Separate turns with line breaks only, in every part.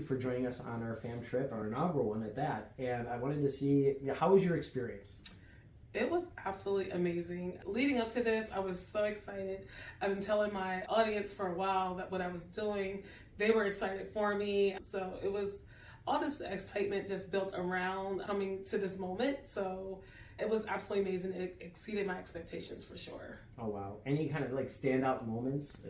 for joining us on our fam trip, our inaugural one at that. And I wanted to see, how was your experience?
It was absolutely amazing. Leading up to this, I was so excited. I've been telling my audience for a while that what I was doing, they were excited for me. So it was all this excitement just built around coming to this moment. So it was absolutely amazing. It exceeded my expectations for sure.
Oh, wow. Any kind of like standout moments?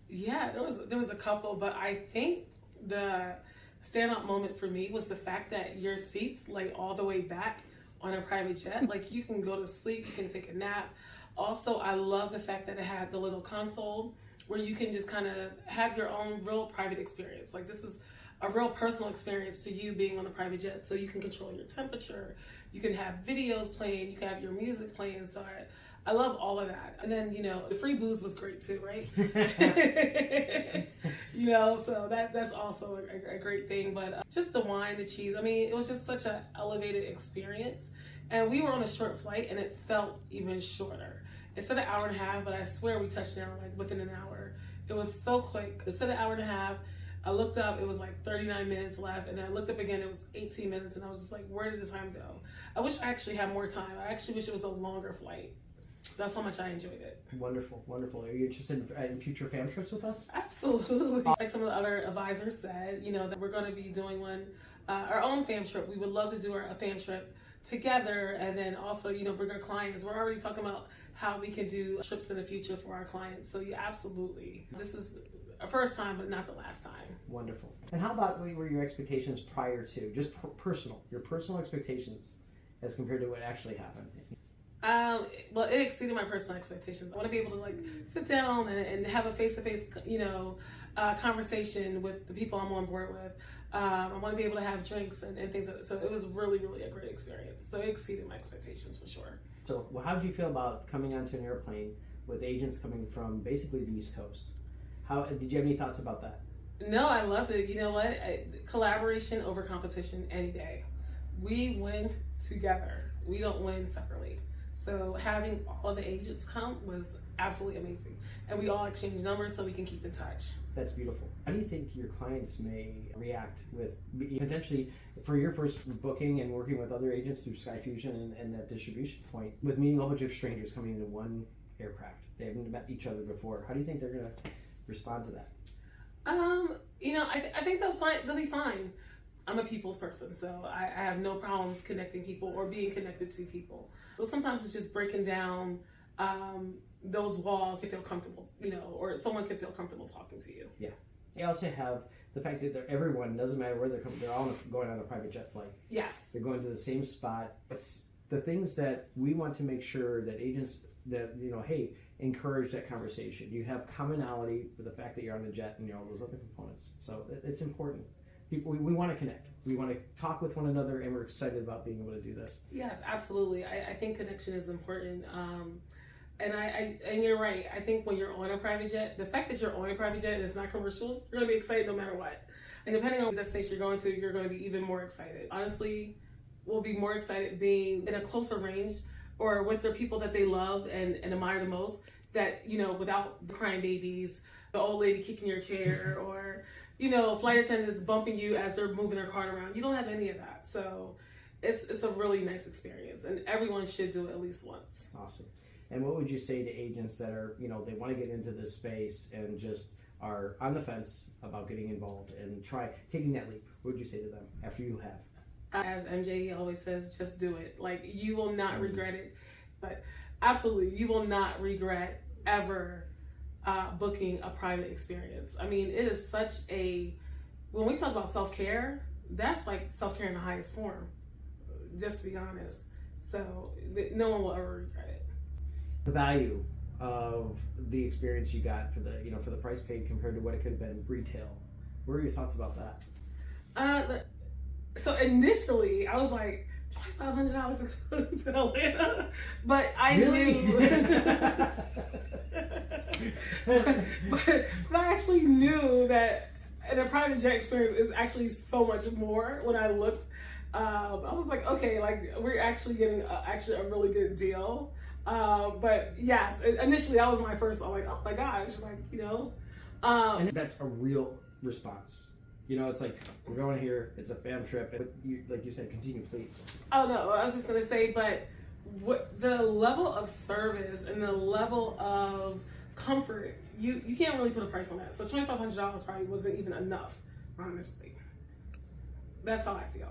Yeah, there was a couple, but I think the standout moment for me was the fact that your seats lay all the way back on a private jet. Like, you can go to sleep, you can take a nap. Also, I love the fact that it had the little console where you can just kind of have your own real private experience. Like, this is a real personal experience to you being on the private jet, so you can control your temperature, you can have videos playing, you can have your music playing. So I love all of that. And then, the free booze was great too, right? So that's also a great thing. But just the wine, the cheese, it was just such an elevated experience. And we were on a short flight and it felt even shorter. It said an hour and a half, but I swear we touched down like within an hour. It was so quick. It said an hour and a half. I looked up, it was like 39 minutes left, and then I looked up again, it was 18 minutes, and I was just like, where did the time go? I wish I actually had more time. I actually wish it was a longer flight. That's how much I enjoyed it.
Wonderful, wonderful. Are you interested in future fam trips with us?
Absolutely. Like some of the other advisors said, that we're going to be doing our own fam trip. We would love to do a fam trip together, and then also, bring our clients. We're already talking about how we can do trips in the future for our clients. So yeah, absolutely. This is a first time, but not the last time.
Wonderful. And how about what were your expectations prior to, just your personal expectations as compared to what actually happened?
Well, it exceeded my personal expectations. I want to be able to sit down and have a face-to-face, conversation with the people I'm on board with. I want to be able to have drinks and things. So it was really, really a great experience. So it exceeded my expectations for sure.
So how did you feel about coming onto an airplane with agents coming from basically the East Coast? Did you have any thoughts about that?
No, I loved it. You know what? Collaboration over competition any day. We win together. We don't win separately. So having all the agents come was absolutely amazing. And we all exchange numbers so we can keep in touch.
That's beautiful. How do you think your clients may react with potentially for your first booking and working with other agents through Skyfusion and that distribution point with meeting a whole bunch of strangers coming into one aircraft? They haven't met each other before. How do you think they're going to respond to that?
I think they'll be fine. I'm a people's person, so I have no problems connecting people or being connected to people. So sometimes it's just breaking down those walls to feel comfortable, or someone can feel comfortable talking to you.
Yeah. They also have the fact that everyone, doesn't matter where they're coming, they're all going on a private jet flight.
Yes.
They're going to the same spot. It's the things that we want to make sure that agents that, hey, encourage that conversation. You have commonality with the fact that you're on the jet and all those other components. So it's important. People, we want to connect. We want to talk with one another, and we're excited about being able to do this.
Yes, absolutely. I think connection is important. And you're right. I think when you're on a private jet, the fact that you're on a private jet and it's not commercial, you're going to be excited no matter what. And depending on the destination you're going to, you're going to be even more excited. Honestly, we'll be more excited being in a closer range or with the people that they love and admire the most, that, without the crying babies, the old lady kicking your chair, or, flight attendants bumping you as they're moving their cart around. You don't have any of that. So it's a really nice experience, and everyone should do it at least once.
Awesome. And what would you say to agents that are, they want to get into this space and just are on the fence about getting involved and taking that leap? What would you say to them after you have?
As MJ always says, just do it. You will not regret it. But absolutely, you will not regret ever booking a private experience. It is such when we talk about self-care, that's like self-care in the highest form, just to be honest. So no one will ever regret it.
The value of the experience you got for the price paid compared to what it could have been retail. What are your thoughts about that?
So initially, I was like, $2,500 to go to Atlanta, but I knew. but I actually knew that the private jet experience is actually so much more. When I looked, I was like, okay, we're actually getting a really good deal. But yes, initially that was my first. I'm like, oh my gosh,
and that's a real response. it's like, we're going here, it's a fam trip, but like you said, continue, please.
Oh no, I was just gonna say, but what the level of service and the level of comfort, you can't really put a price on that. So $2,500 probably wasn't even enough, honestly. That's how I feel.